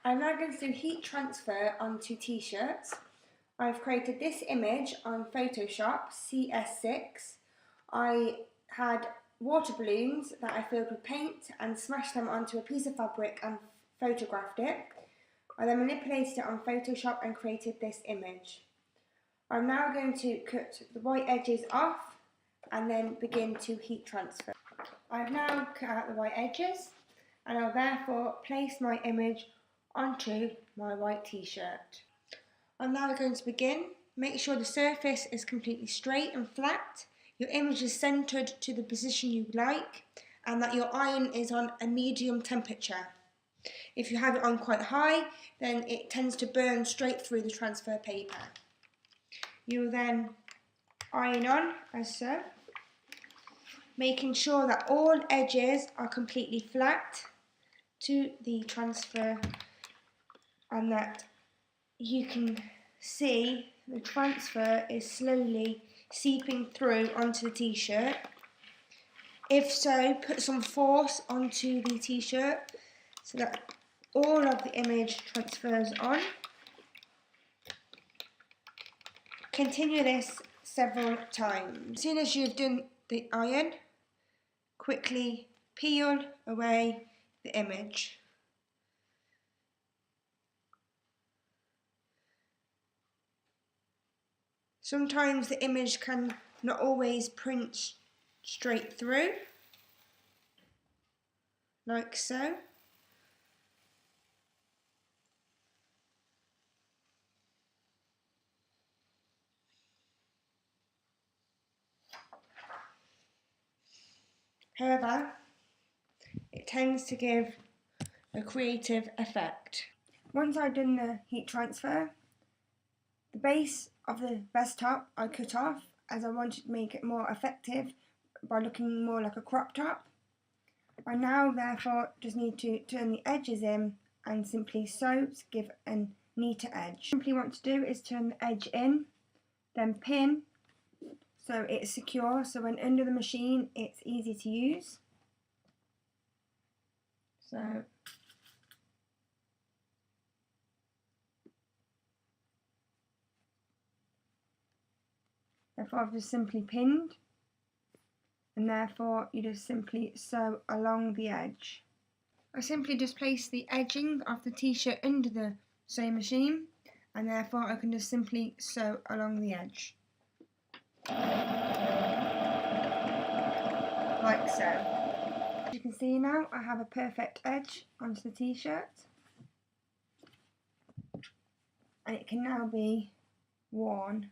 I'm now going to do heat transfer onto t-shirts. I've created this image on Photoshop CS6. I had water balloons that I filled with paint and smashed them onto a piece of fabric and photographed it. I then manipulated it on Photoshop and created this image. I'm now going to cut the white edges off and then begin to heat transfer. I've now cut out the white edges and I'll therefore place my image onto my white t-shirt. I'm now going to begin. Make sure the surface is completely straight and flat, your image is centred to the position you like, and that your iron is on a medium temperature. If you have it on quite high, then it tends to burn straight through the transfer paper. You will then iron on as so, making sure that all edges are completely flat to the transfer and that you can see the transfer is slowly seeping through onto the t-shirt. If so, put some force onto the t-shirt so that all of the image transfers on. Continue this several times. As soon as you've done the iron, quickly peel away the image. Sometimes the image can not always print straight through, like so. However, it tends to give a creative effect. Once I've done the heat transfer, the base of the vest top I cut off as I wanted to make it more effective by looking more like a crop top. I now therefore just need to turn the edges in and simply sew to give a neater edge. Simply what to do is turn the edge in, then pin so it's secure, so when under the machine it's easy to use. So therefore I've just simply pinned, and therefore you just simply sew along the edge. I simply just place the edging of the t-shirt under the sewing machine, and therefore I can just simply sew along the edge. Like so. As you can see now, I have a perfect edge onto the t-shirt, and it can now be worn